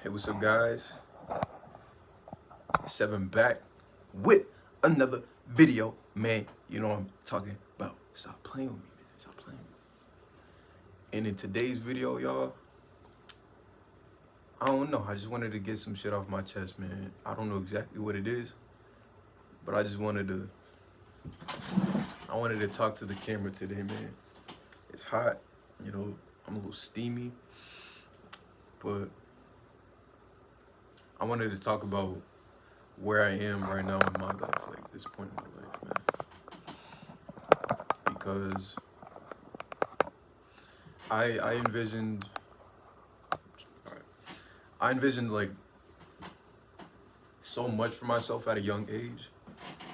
Hey, what's up, guys? Seven back with another video, man. You know what I'm talking about. Stop playing with me, man. Stop playing with me. And in today's video, y'all, I don't know. I just wanted to get some shit off my chest, man. I don't know exactly what it is, but I wanted to talk to the camera today, man. It's hot, you know. I'm a little steamy, but I wanted to talk about where I am right now in my life, like this point in my life, man. Because I envisioned I envisioned like so much for myself at a young age.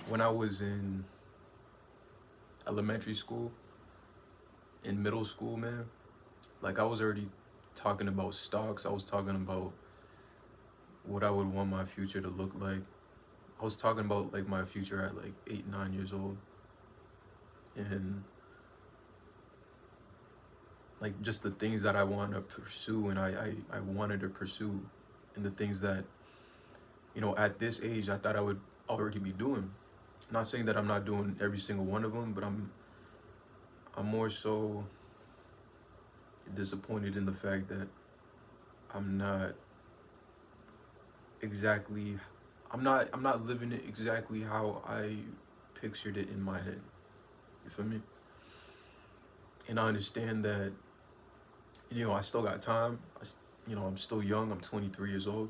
When I was in elementary school, in middle school, man, like I was already talking about stocks. I was talking about what I would want my future to look like. I was talking about like my future at like 8, 9 years old. And like just the things that I want to pursue and I wanted to pursue, and the things that, at this age I thought I would already be doing. Not saying that I'm not doing every single one of them, but I'm more so disappointed in the fact that I'm not exactly I'm not living it exactly how I pictured it in my head. You feel me? And I understand that, I still got time. I'm still young. I'm 23 years old.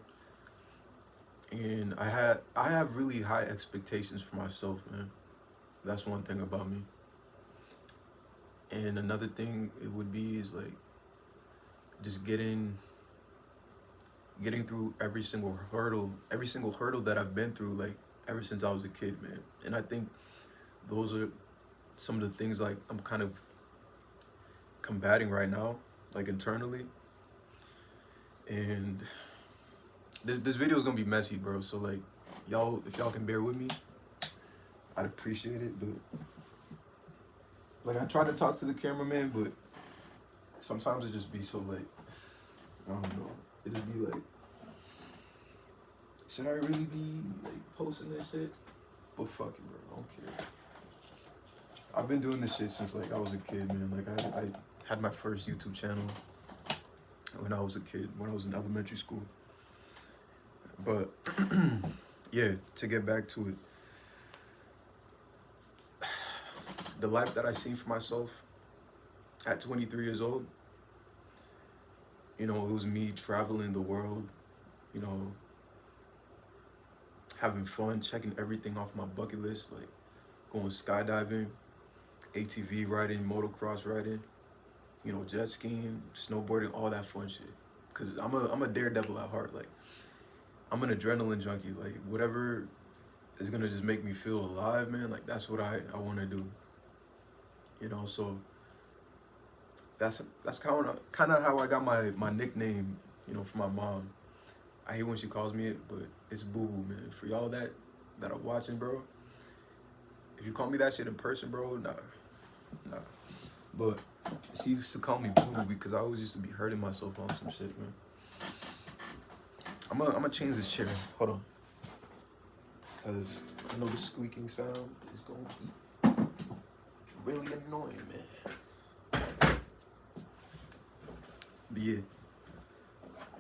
And I have really high expectations for myself, man. That's one thing about me. And another thing it would be is like just getting through every single hurdle that I've been through, like ever since I was a kid, man. And I think those are some of the things like I'm kind of combating right now, like internally. And this video is gonna be messy, bro. So like, y'all, if y'all can bear with me, I'd appreciate it. But like, I try to talk to the cameraman, but sometimes it just be so like, I don't know. It just be like, should I really be like posting this shit? But fuck it, bro. I don't care. I've been doing this shit since like I was a kid, man. Like I had my first YouTube channel when I was a kid, when I was in elementary school. But yeah, to get back to it, the life that I seen for myself at 23 years old, it was me traveling the world, you know, having fun, checking everything off my bucket list, like going skydiving, ATV riding, motocross riding, jet skiing, snowboarding, all that fun shit. Cause I'm a daredevil at heart. Like I'm an adrenaline junkie. Like whatever is gonna just make me feel alive, man. Like that's what I want to do. So that's kind of how I got my nickname. For my mom. I hate when she calls me it, but it's Boo Boo, man. For y'all that are watching, bro. If you call me that shit in person, bro, nah. But she used to call me Boo Boo because I always used to be hurting myself on some shit, man. I'm gonna change this chair. Hold on. Because I know the squeaking sound is going to be really annoying, man. But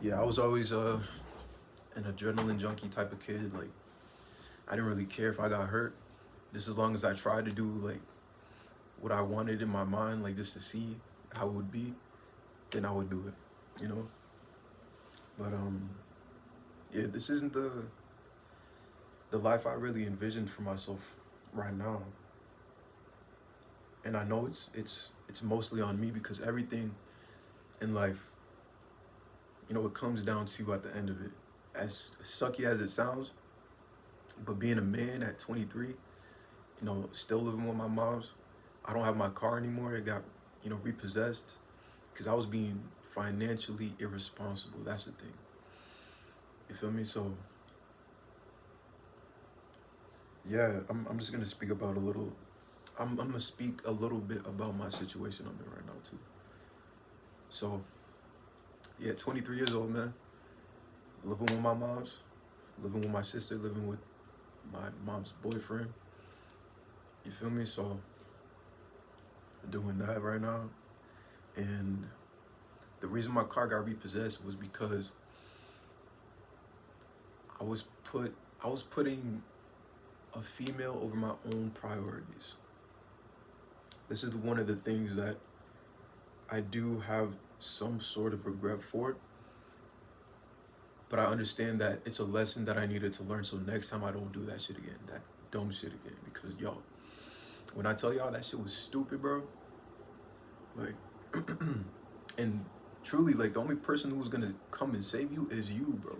yeah, I was always an adrenaline junkie type of kid. Like, I didn't really care if I got hurt. Just as long as I tried to do, like, what I wanted in my mind, like, just to see how it would be, then I would do it. But, yeah, this isn't the life I really envisioned for myself right now. And I know it's mostly on me because everything in life, it comes down to at the end of it. As sucky as it sounds, but being a man at 23, still living with my mom's, I don't have my car anymore. It got, repossessed because I was being financially irresponsible. That's the thing. You feel me? So, yeah, I'm just gonna speak about a little. I'm gonna speak a little bit about my situation I'm in right now too. So, yeah, 23 years old, man. living with my moms, living with my sister, living with my mom's boyfriend. You feel me? So doing that right now. And the reason my car got repossessed was because I was putting a female over my own priorities. This is one of the things that I do have some sort of regret for, but I understand that it's a lesson that I needed to learn, so next time I don't do that shit again, that dumb shit again. Because yo, when I tell y'all that shit was stupid, bro, like and truly, like, the only person who's gonna come and save you is you, bro.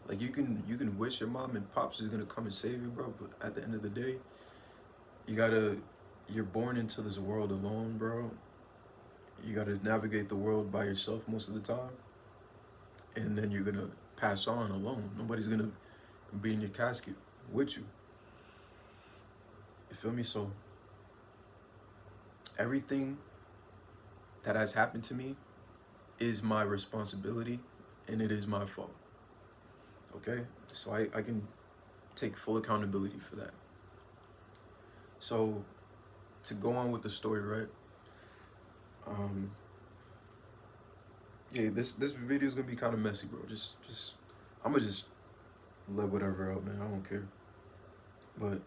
Like, you can wish your mom and pops is gonna come and save you, bro, but at the end of the day, you're born into this world alone, bro. You gotta navigate the world by yourself most of the time, and then you're gonna pass on alone. Nobody's gonna be in your casket with you. You feel me? So everything that has happened to me is my responsibility, and it is my fault. Okay? So I can take full accountability for that. So to go on with the story, right? Yeah, this video is gonna be kind of messy, bro. I'm gonna just let whatever out, man. I don't care. But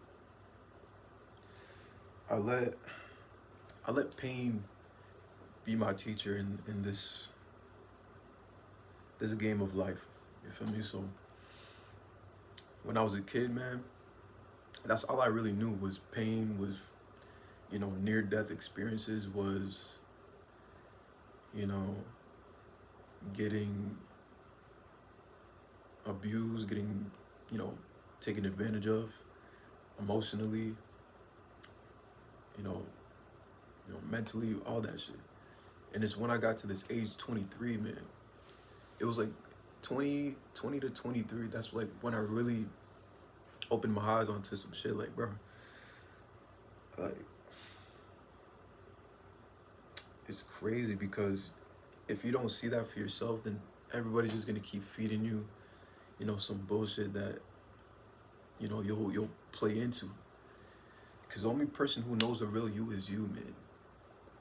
I let pain be my teacher in this game of life. You feel me? So when I was a kid, man, that's all I really knew was pain, was, you know, near-death experiences, was, you know, getting abused, getting, you know, taken advantage of emotionally, you know, mentally, all that shit. And it's when I got to this age 23, man, it was like 20 to 23, that's like when I really opened my eyes onto some shit. Like, bro, like, it's crazy, because if you don't see that for yourself, then everybody's just gonna keep feeding you, you know, some bullshit that, you know, you'll play into. Because the only person who knows the real you is you, man.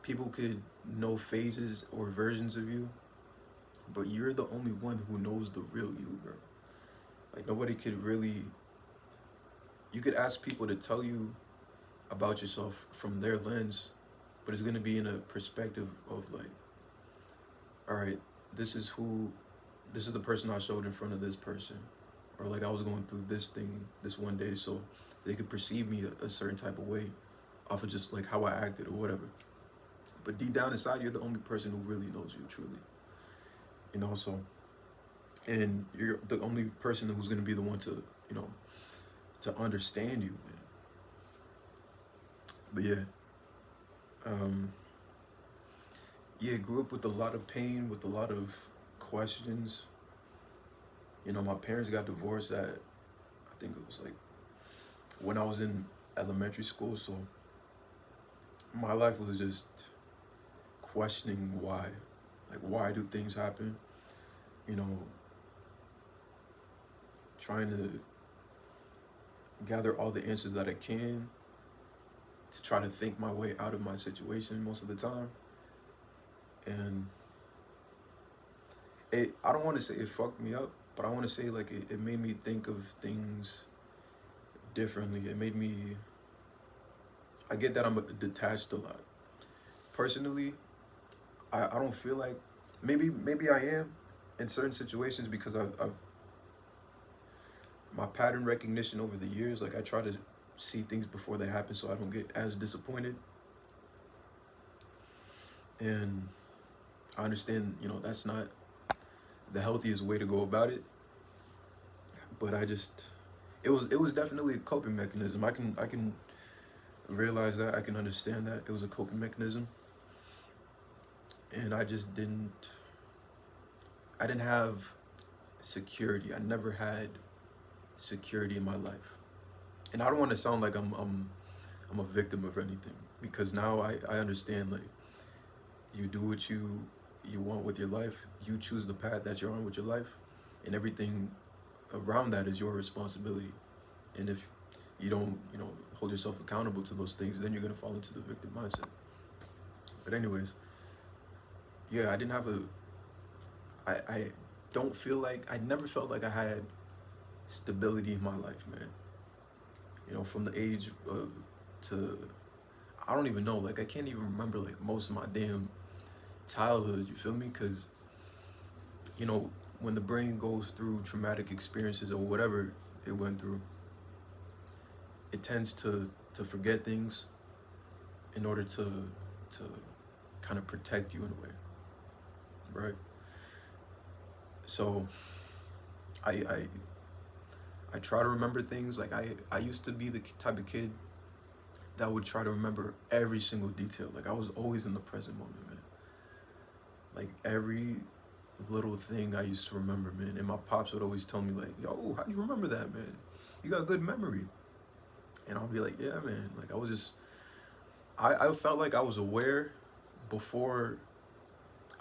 People could know phases or versions of you, but you're the only one who knows the real you, bro. Like, nobody could really. You could ask people to tell you about yourself from their lens, but it's gonna be in a perspective of like, all right, this is the person I showed in front of this person, or like I was going through this thing this one day, so they could perceive me a certain type of way off of just like how I acted or whatever. But deep down inside, you're the only person who really knows you truly, you know. So, and you're the only person who's gonna be the one to, you know, to understand you, man. But yeah, grew up with a lot of pain, with a lot of questions. You know, my parents got divorced at, I think it was like when I was in elementary school. So my life was just questioning why. Like, why do things happen? You know, trying to gather all the answers that I can to try to think my way out of my situation most of the time. And I don't want to say it fucked me up, but I want to say like it made me think of things differently. It made me, I get that I'm detached a lot. Personally, I don't feel like, maybe I am in certain situations, because I've my pattern recognition over the years, like I try to see things before they happen so I don't get as disappointed. And I understand, you know, that's not the healthiest way to go about it, but it was definitely a coping mechanism. I can realize that, I can understand that it was a coping mechanism. And I didn't have security. I never had security in my life. And I don't want to sound like I'm a victim of anything, because now I understand, like, you do what you want with your life. You choose the path that you're on with your life, and everything around that is your responsibility. And if you don't, hold yourself accountable to those things, then you're gonna fall into the victim mindset. But anyways, yeah, I didn't have a I don't feel like I never felt like I had stability in my life, man. From the age of to I don't even know, like I can't even remember like most of my damn childhood, you feel me? Cause, you know, when the brain goes through traumatic experiences or whatever it went through, it tends to forget things in order to kind of protect you in a way, right? So I I I try to remember things. Like I used to be the type of kid that would try to remember every single detail. Like I was always in the present moment, man. Like every little thing I used to remember, man. And my pops would always tell me like, "Yo, how do you remember that, man? You got good memory." And I'll be like, "Yeah, man." Like I was just, I felt like I was aware before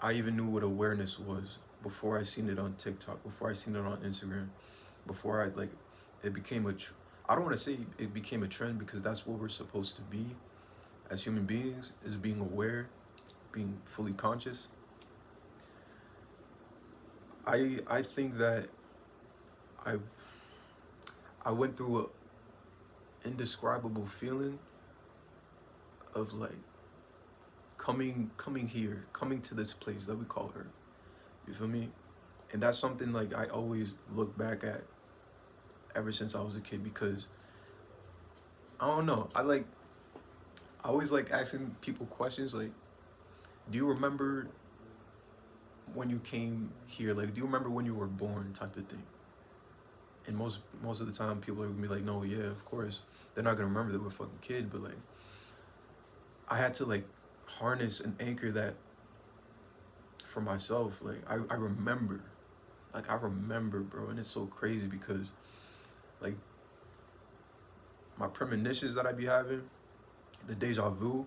I even knew what awareness was. Before I seen it on TikTok, before I seen it on Instagram, before I like, it became I don't want to say it became a trend because that's what we're supposed to be as human beings, is being aware, being fully conscious. I think that I I went through a indescribable feeling of like coming here, coming to this place that we call Earth. You feel me? And that's something like I always look back at ever since I was a kid because I don't know. I always like asking people questions like, do you remember when you came here? Like, do you remember when you were born? Type of thing. And most of the time, people are gonna be like, no, yeah, of course. They're not gonna remember they were a fucking kid, but like, I had to like harness and anchor that for myself. Like, I remember, like I remember, bro, and it's so crazy because like my premonitions that I be having, the deja vu,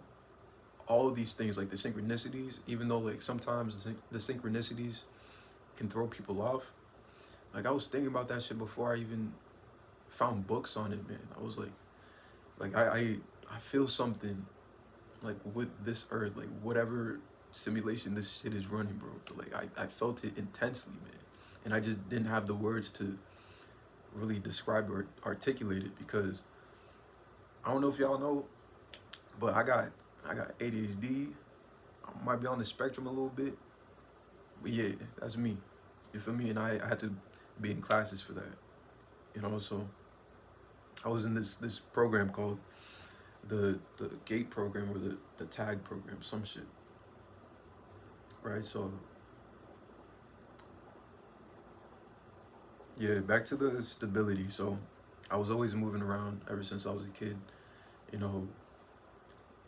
all of these things, like the synchronicities, even though like sometimes the synchronicities can throw people off. Like I was thinking about that shit before I even found books on it, man. I was like I feel something like with this earth, like whatever simulation this shit is running, bro. But like I felt it intensely, man. And I just didn't have the words to really describe or articulate it because I don't know if y'all know, but I got ADHD. I might be on the spectrum a little bit, but yeah, that's me. You feel me? And I had to be in classes for that. So I was in this program called the GATE program or the TAG program, some shit. Right? So yeah, back to the stability. So I was always moving around ever since I was a kid. You know,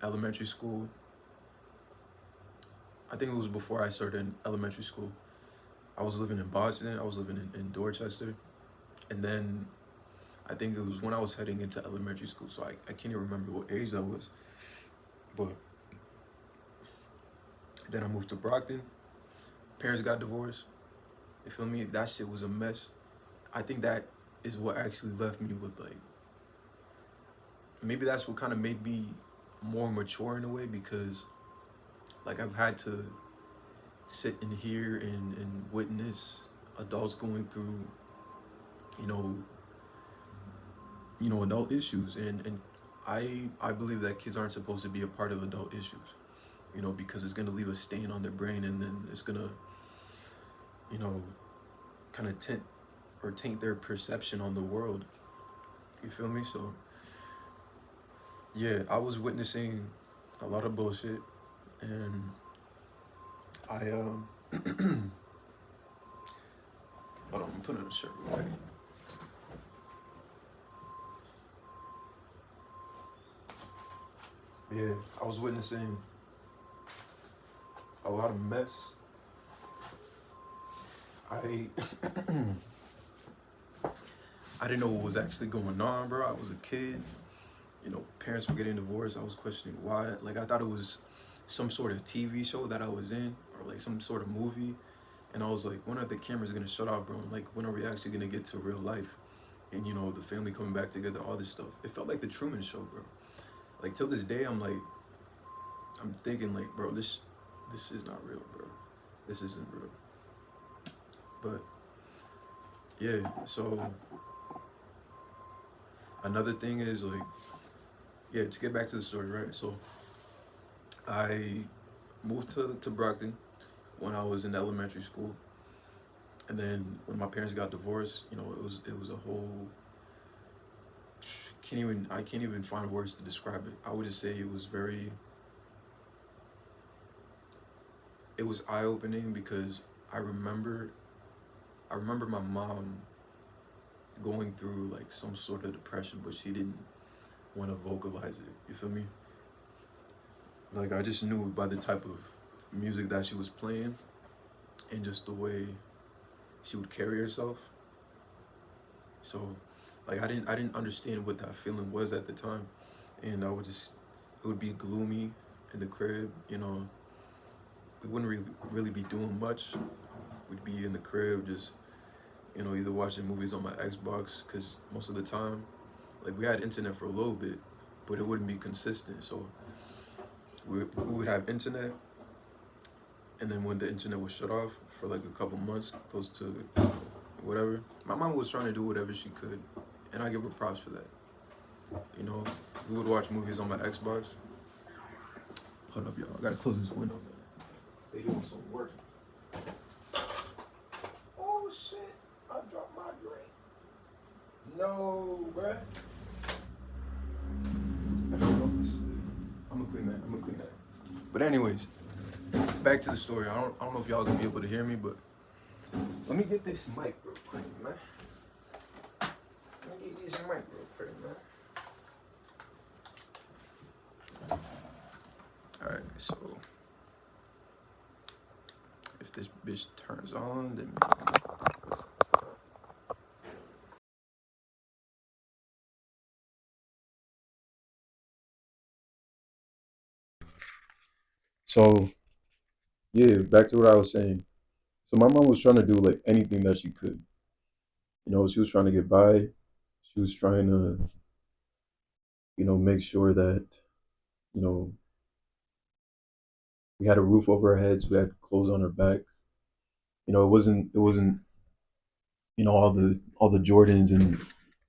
elementary school. I think it was before I started in elementary school. I was living in Boston. I was living in Dorchester. And then I think it was when I was heading into elementary school. So I can't even remember what age that was. But then I moved to Brockton. Parents got divorced. You feel me? That shit was a mess. I think that is what actually left me with like, maybe that's what kind of made me more mature in a way because like I've had to sit in here and witness adults going through, you know, adult issues, and I believe that kids aren't supposed to be a part of adult issues, because it's gonna leave a stain on their brain, and then it's gonna, you know, kind of taint their perception on the world. You feel me? So yeah, I was witnessing a lot of bullshit, and I hold on, I'm putting on a shirt real quick. Yeah, I was witnessing a lot of mess. I I didn't know what was actually going on, bro. I was a kid. Parents were getting divorced. I was questioning why. Like I thought it was some sort of TV show that I was in, or like some sort of movie. And I was like, when are the cameras gonna shut off, bro? And like, when are we actually gonna get to real life? And you know, the family coming back together, all this stuff. It felt like the Truman Show, bro. Like till this day, I'm like, I'm thinking like, bro, this is not real, bro. This isn't real. But yeah, so another thing is like, yeah, to get back to the story, right? So I moved to Brockton when I was in elementary school, and then when my parents got divorced, you know, it was a whole I can't even find words to describe it. I would just say it was eye opening because I remember I remember my mom going through like some sort of depression, but she didn't want to vocalize it. You feel me? Like I just knew by the type of music that she was playing and just the way she would carry herself. So like I didn't understand what that feeling was at the time. And I would just it would be gloomy in the crib, you know. We wouldn't really be doing much. We'd be in the crib just, you know, either watching movies on my Xbox cuz most of the time like we had internet for a little bit, but it wouldn't be consistent. So we would have internet, and then when the internet was shut off for like a couple months, close to whatever, my mom was trying to do whatever she could, and I give her props for that. You know, we would watch movies on my Xbox. Hold up, y'all. I gotta close this window, man. They doing some work. Oh shit! I dropped my drink. No, bruh. I'm gonna clean that. I'm gonna clean that. But anyways, back to the story. I don't know if y'all gonna be able to hear me, but let me get this mic real quick, man. Let me get this mic real quick, man. All right, so if this bitch turns on, then so yeah, back to what I was saying. So my mom was trying to do like anything that she could. You know, she was trying to get by. She was trying to, you know, make sure that, you know, we had a roof over our heads, we had clothes on our back. You know, it wasn't, you know, all the Jordans and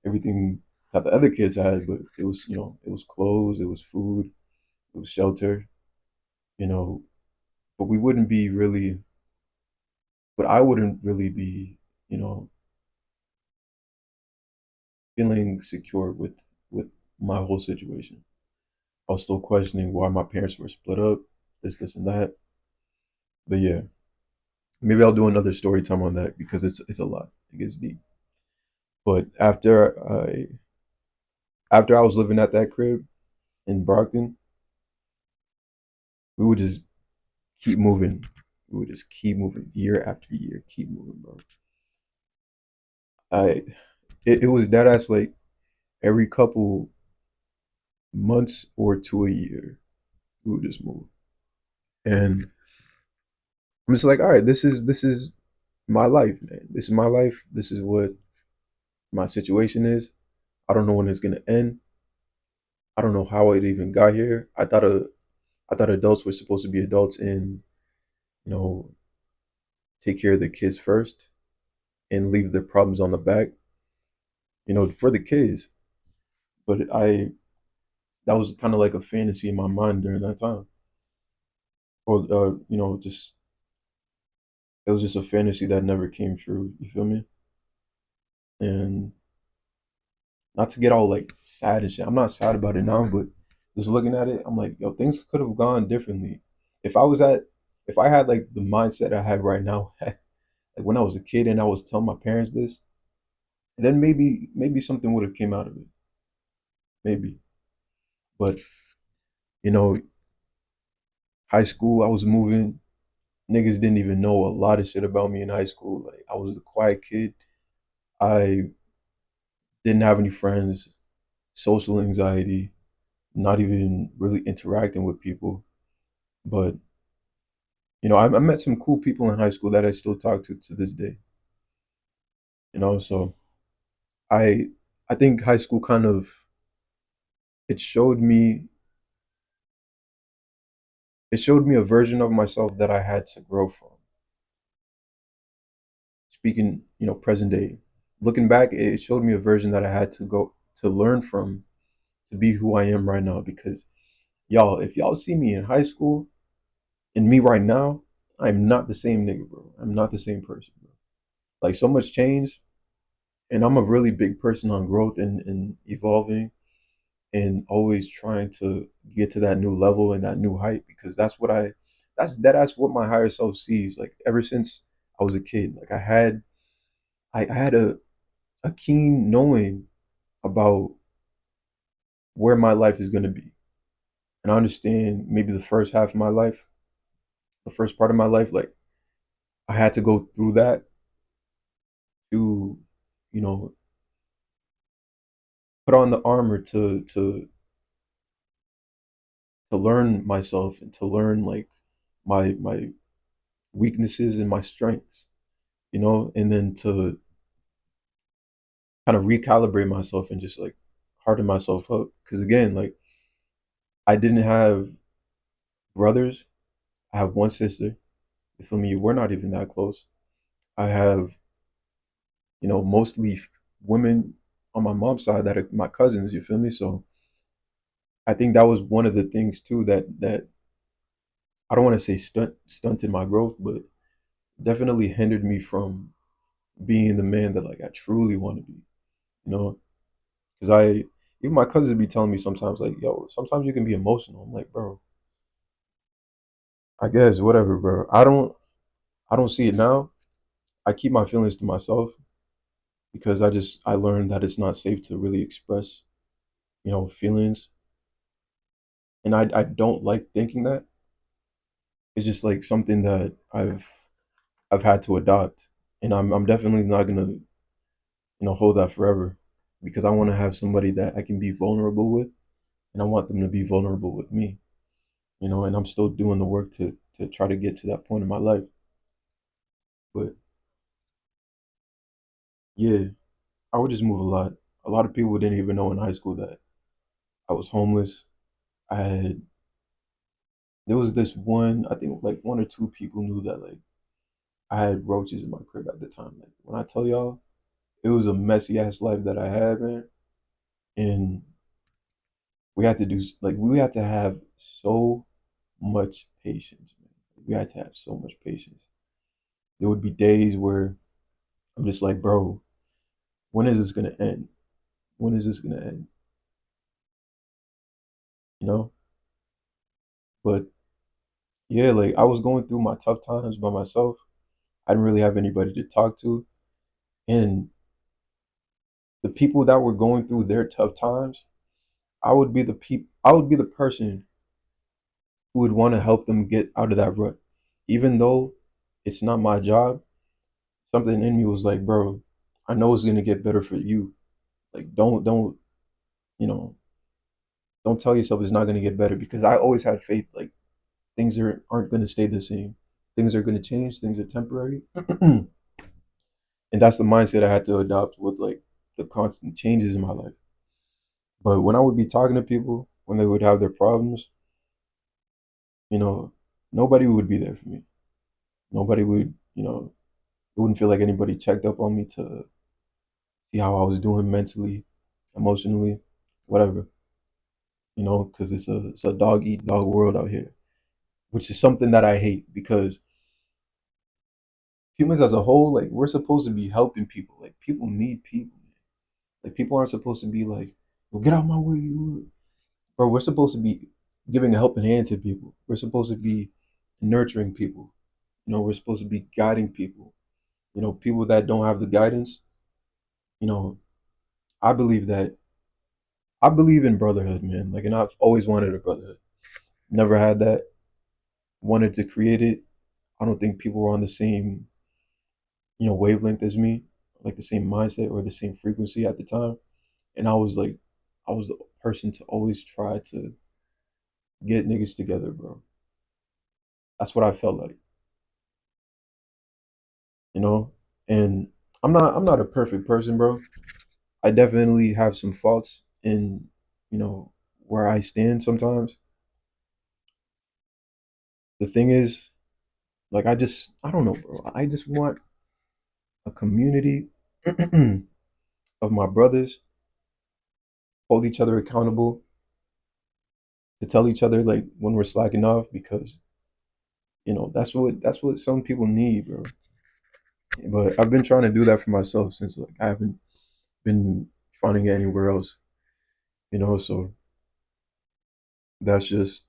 everything that the other kids had, but it was, you know, it was clothes, it was food, it was shelter, you know, but we wouldn't be really, but I wouldn't really be, you know, feeling secure with my whole situation. I was still questioning why my parents were split up, this, and that. But yeah, maybe I'll do another story time on that because it's a lot. It gets deep. But after I was living at that crib in Brockton, we would just keep moving. We would just keep moving year after year, keep moving, bro. I it was that ass like every couple months or to a year, we would just move. And I'm just like, all right, this is my life, man. This is my life. This is what my situation is. I don't know when it's gonna end. I don't know how it even got here. I thought adults were supposed to be adults and, you know, take care of the kids first and leave their problems on the back, you know, for the kids. But I that was kind of like a fantasy in my mind during that time. Or you know, just it was just a fantasy that never came true. You feel me? And not to get all like sad and shit. I'm not sad about it now, but just looking at it, I'm like, yo, things could have gone differently. If I was at, if I had like the mindset I have right now, like when I was a kid and I was telling my parents this, then maybe something would have came out of it, maybe. But you know, high school, I was moving. Niggas didn't even know a lot of shit about me in high school. Like I was a quiet kid. I didn't have any friends, social anxiety, not even really interacting with people. But I met some cool people in high school that I still talk to this day. So I I think high school kind of it showed me it showed me a version of myself that I had to grow from. Speaking, present day, looking back, it showed me a version that I had to go to learn from to be who I am right now. Because y'all, if y'all see me in high school and me right now, I'm not the same nigga, bro. I'm not the same person, bro. Like so much change, and I'm a really big person on growth and evolving and always trying to get to that new level and that new height because that's what my higher self sees. Like ever since I was a kid, like I had a keen knowing about where my life is going to be. And I understand maybe the first half of my life, the first part of my life, like I had to go through that to, you know, put on the armor to learn myself and to learn like my weaknesses and my strengths, and then to kind of recalibrate myself and just like harden myself up. Because again, like I didn't have brothers. I have one sister. You feel me? We're not even that close. I have, mostly women on my mom's side that are my cousins. You feel me? So I think that was one of the things too that I don't want to say stunted my growth, but definitely hindered me from being the man that like I truly want to be. You know, because I even my cousins be telling me sometimes like, yo, sometimes you can be emotional. I'm like, bro, I guess whatever, bro. I don't see it now. I keep my feelings to myself because I learned that it's not safe to really express, feelings. And I don't like thinking that. It's just like something that I've had to adopt. And I'm definitely not gonna, hold that forever because I want to have somebody that I can be vulnerable with and I want them to be vulnerable with me, and I'm still doing the work to try to get to that point in my life. But yeah, I would just move a lot. A lot of people didn't even know in high school that I was homeless. I had there was this one, I think like one or two people knew that like I had roaches in my crib at the time. Like when I tell y'all, it was a messy ass life that I had, man. And we had to have so much patience, man. We had to have so much patience. There would be days where I'm just like, bro, when is this gonna end? When is this gonna end? You know? But yeah, like I was going through my tough times by myself. I didn't really have anybody to talk to. And the people that were going through their tough times, I would be the person who would want to help them get out of that rut. Even though it's not my job, something in me was like, bro, I know it's gonna get better for you. Like don't, you know, don't tell yourself it's not gonna get better because I always had faith like aren't gonna stay the same. Things are gonna change, things are temporary. And that's the mindset I had to adopt with like the constant changes in my life. But when I would be talking to people, when they would have their problems, you know, nobody would be there for me. Nobody would, it wouldn't feel like anybody checked up on me to see how I was doing mentally, emotionally, whatever, because it's a dog eat dog world out here, which is something that I hate because humans as a whole, like we're supposed to be helping people. Like people need people. Like people aren't supposed to be like, well, get out my way, you. Bro, we're supposed to be giving a helping hand to people. We're supposed to be nurturing people. We're supposed to be guiding people. People that don't have the guidance, you know, I believe that I believe in brotherhood, man. Like, and I've always wanted a brotherhood. Never had that. Wanted to create it. I don't think people were on the same, wavelength as me, like the same mindset or the same frequency at the time. And I was the person to always try to get niggas together, bro. That's what I felt like. you know. And I'm not a perfect person, bro. I definitely have some faults in, you know, where I stand sometimes. The thing is, like I don't know, bro. I just want a community of my brothers, hold each other accountable, to tell each other like when we're slacking off, because that's what some people need, bro. But I've been trying to do that for myself since like I haven't been finding it anywhere else, so that's just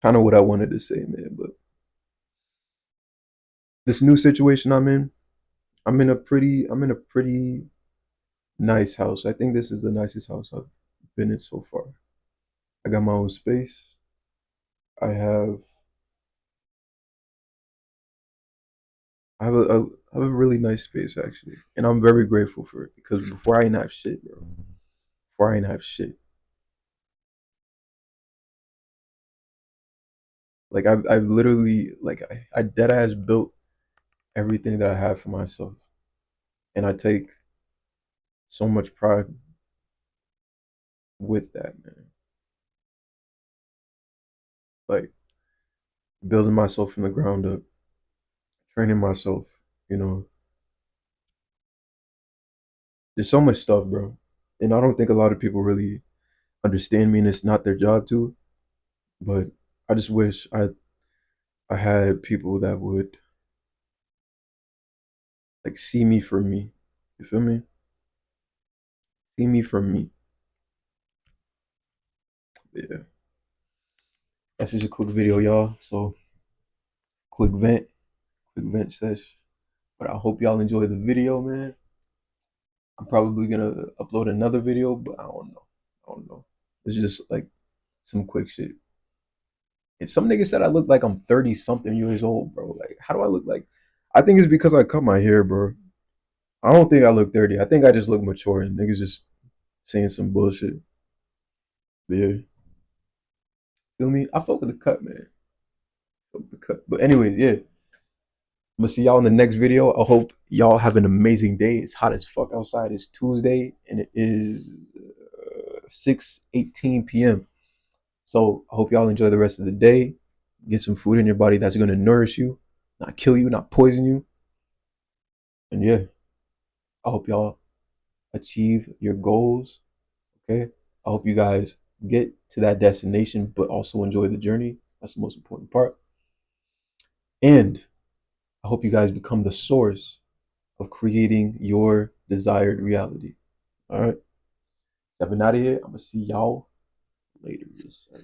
kind of what I wanted to say, man. But this new situation I'm in a pretty nice house. I think this is the nicest house I've been in so far. I got my own space. I have I have a really nice space actually, and I'm very grateful for it because before I didn't have shit, bro. Before I didn't have shit. Like I've literally like I dead ass built everything that I have for myself, and I take so much pride with that, man. Like building myself from the ground up, training myself. You know, there's so much stuff, bro, and I don't think a lot of people really understand me, and it's not their job to. But I just wish I had people that would like see me for me. You feel me? See me for me. Yeah. That's just a quick video, y'all. So quick vent sesh. But I hope y'all enjoy the video, man. I'm probably gonna upload another video, but I don't know. I don't know. It's just like some quick shit. And some nigga said I look like I'm 30 something years old, bro. Like, how do I look like? I think it's because I cut my hair, bro. I don't think I look 30. I think I just look mature and niggas just saying some bullshit. But yeah. Feel me? I fuck with the cut, man. Fuck with the cut. But anyways, yeah. I'm gonna see y'all in the next video. I hope y'all have an amazing day. It's hot as fuck outside. It's Tuesday and it is 6:18 p.m. So I hope y'all enjoy the rest of the day. Get some food in your body that's gonna nourish you, not kill you, not poison you. And yeah, I hope y'all achieve your goals. Okay. I hope you guys get to that destination, but also enjoy the journey. That's the most important part. And I hope you guys become the source of creating your desired reality. All right. Stepping out of here. I'm gonna see y'all later. Yes, sir.